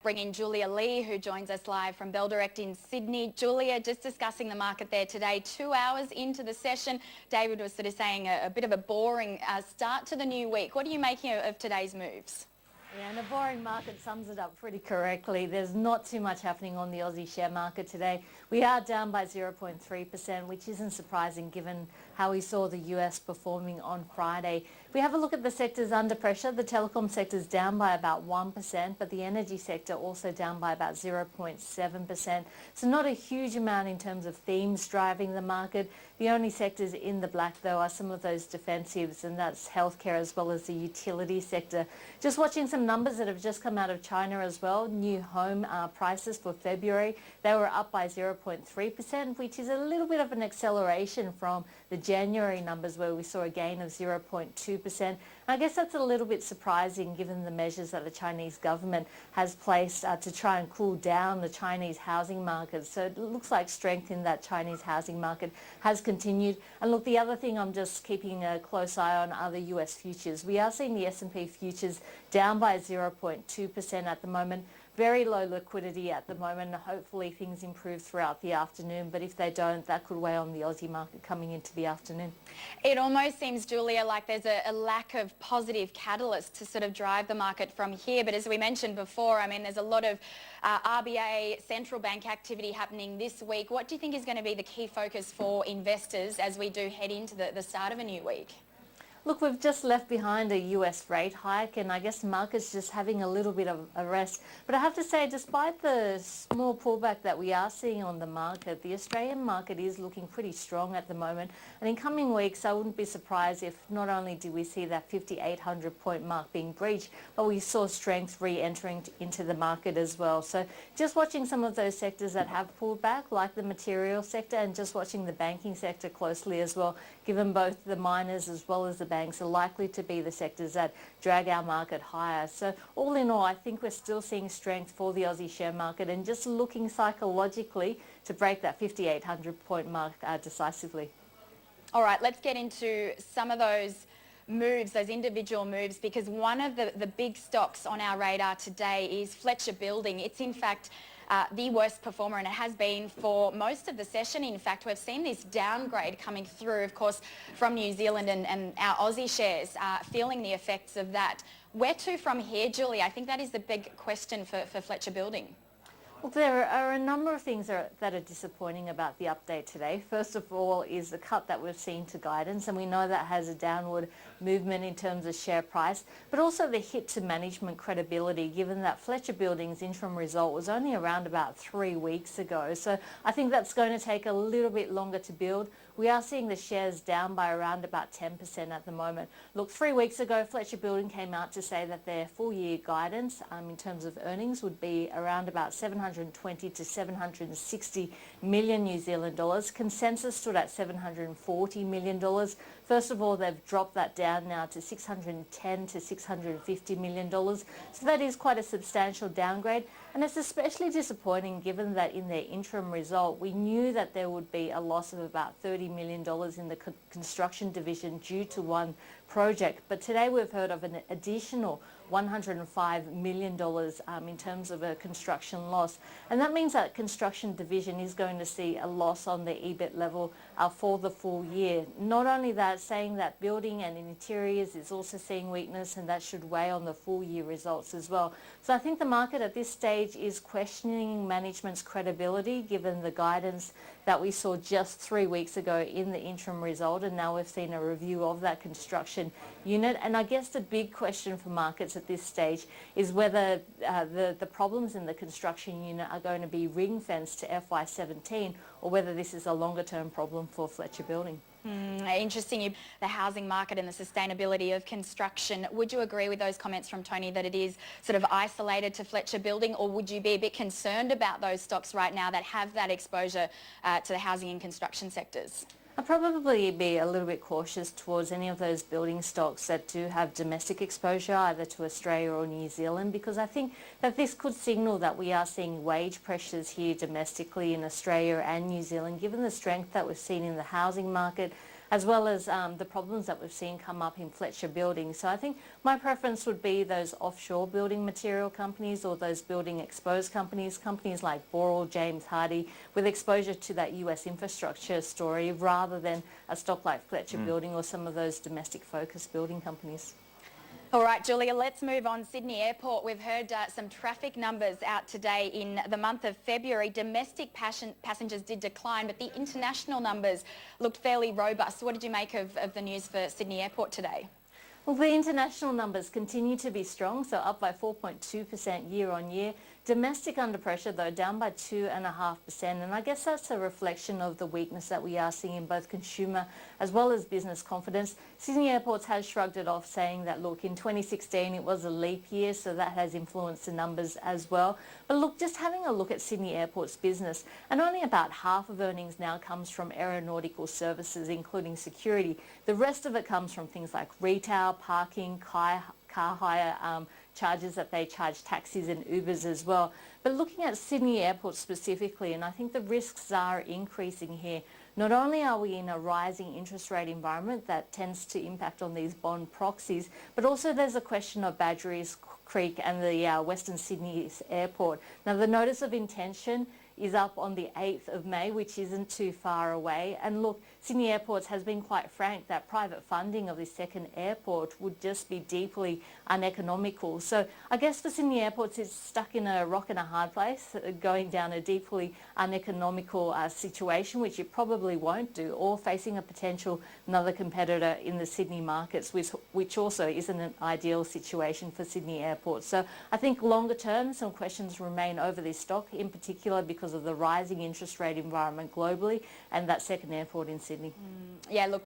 bring in Julia Lee, who joins us live from Bell Direct in Sydney. Julia, just discussing the market there today, 2 hours into the session. David was sort of saying a bit of a boring start to the new week. What are you making of today's moves? Yeah, and a boring market sums it up pretty correctly. There's not too much happening on the Aussie share market today. We are down by 0.3%, which isn't surprising given how we saw the US performing on Friday. If we have a look at the sectors under pressure, the telecom sector is down by about 1%, but the energy sector also down by about 0.7%. So not a huge amount in terms of themes driving the market. The only sectors in the black, though, are some of those defensives, and that's healthcare as well as the utility sector. Just watching some numbers that have just come out of China as well. New home prices for February, they were up by 0.3%, which is a little bit of an acceleration from the January numbers where we saw a gain of 0.2%. I guess that's a little bit surprising given the measures that the Chinese government has placed to try and cool down the Chinese housing market. So it looks like strength in that Chinese housing market has continued. And look, the other thing I'm just keeping a close eye on are the US futures. We are seeing the S&P futures down by 0.2% at the moment. Very low liquidity at the moment. Hopefully things improve throughout the afternoon, but if they don't, that could weigh on the Aussie market coming into the afternoon. It almost seems, Julia, like there's a lack of positive catalyst to sort of drive the market from here. But as we mentioned before, I mean, there's a lot of RBA central bank activity happening this week. What do you think is going to be the key focus for investors as we do head into the start of a new week? Look, we've just left behind a US rate hike, and I guess the market's just having a little bit of a rest. But I have to say, despite the small pullback that we are seeing on the market, the Australian market is looking pretty strong at the moment. And in coming weeks, I wouldn't be surprised if not only do we see that 5,800 point mark being breached, but we saw strength re-entering into the market as well. So just watching some of those sectors that have pulled back, like the material sector, and just watching the banking sector closely as well, given both the miners as well as the banks are likely to be the sectors that drag our market higher. So all in all, I think we're still seeing strength for the Aussie share market and just looking psychologically to break that 5,800 point mark decisively. All right, let's get into some of those moves, those individual moves, because one of the big stocks on our radar today is Fletcher Building. It's in fact the worst performer, and it has been for most of the session. In fact, we've seen this downgrade coming through, of course, from New Zealand, and our Aussie shares feeling the effects of that. Where to from here, Julie? I think that is the big question for Fletcher Building. Well, there are a number of things that are disappointing about the update today. First of all is the cut that we've seen to guidance, and we know that has a downward movement in terms of share price, but also the hit to management credibility, given that Fletcher Building's interim result was only around about 3 weeks ago. So I think that's going to take a little bit longer to build. We are seeing the shares down by around about 10% at the moment. Look, 3 weeks ago, Fletcher Building came out to say that their full year guidance in terms of earnings would be around about 720 to 760 million New Zealand dollars. Consensus stood at 740 million dollars. First of all, they've dropped that down now to 610 to 650 million dollars. So that is quite a substantial downgrade. And it's especially disappointing given that in their interim result, we knew that there would be a loss of about $30 million in the construction division due to one project. But today we've heard of an additional $105 million in terms of a construction loss. And that means that construction division is going to see a loss on the EBIT level for the full year. Not only that, saying that building and interiors is also seeing weakness, and that should weigh on the full year results as well. So I think the market at this stage is questioning management's credibility given the guidance that we saw just 3 weeks ago in the interim result, and now we've seen a review of that construction unit. And I guess the big question for markets at this stage is whether the problems in the construction unit are going to be ring-fenced to FY17 or whether this is a longer-term problem for Fletcher Building. Interesting, the housing market and the sustainability of construction. Would you agree with those comments from Tony that it is sort of isolated to Fletcher Building, or would you be a bit concerned about those stocks right now that have that exposure to the housing and construction sectors? I'd probably be a little bit cautious towards any of those building stocks that do have domestic exposure either to Australia or New Zealand, because I think that this could signal that we are seeing wage pressures here domestically in Australia and New Zealand, given the strength that we've seen in the housing market. as well as the problems that we've seen come up in Fletcher Building. So I think my preference would be those offshore building material companies or those building exposed companies, companies like Boral, James Hardie, with exposure to that US infrastructure story rather than a stock like Fletcher Building or some of those domestic focused building companies. All right, Julia, let's move on. Sydney Airport, we've heard some traffic numbers out today. In the month of February, domestic passengers did decline, but the international numbers looked fairly robust. What did you make of the news for Sydney Airport today? Well, the international numbers continue to be strong, so up by 4.2% year on year. Domestic under pressure, though, down by 2.5%, and I guess that's a reflection of the weakness that we are seeing in both consumer as well as business confidence. Sydney Airports has shrugged it off, saying that, look, in 2016 it was a leap year, so that has influenced the numbers as well. But look, just having a look at Sydney Airport's business, and only about half of earnings now comes from aeronautical services, including security. The rest of it comes from things like retail, parking, car hire, charges that they charge taxis and Ubers as well. But looking at Sydney Airport specifically, and I think the risks are increasing here. Not only are we in a rising interest rate environment that tends to impact on these bond proxies, but also there's a question of Badgerys Creek and the Western Sydney Airport. Now, the notice of intention is up on the 8th of May, which isn't too far away. And look, Sydney Airports has been quite frank that private funding of this second airport would just be deeply uneconomical. So I guess for Sydney Airports, it's stuck in a rock and a hard place, going down a deeply uneconomical situation, which it probably won't do, or facing a potential another competitor in the Sydney markets, which also isn't an ideal situation for Sydney Airport. So I think longer term, some questions remain over this stock, in particular because of the rising interest rate environment globally and that second airport in Sydney. Yeah, look.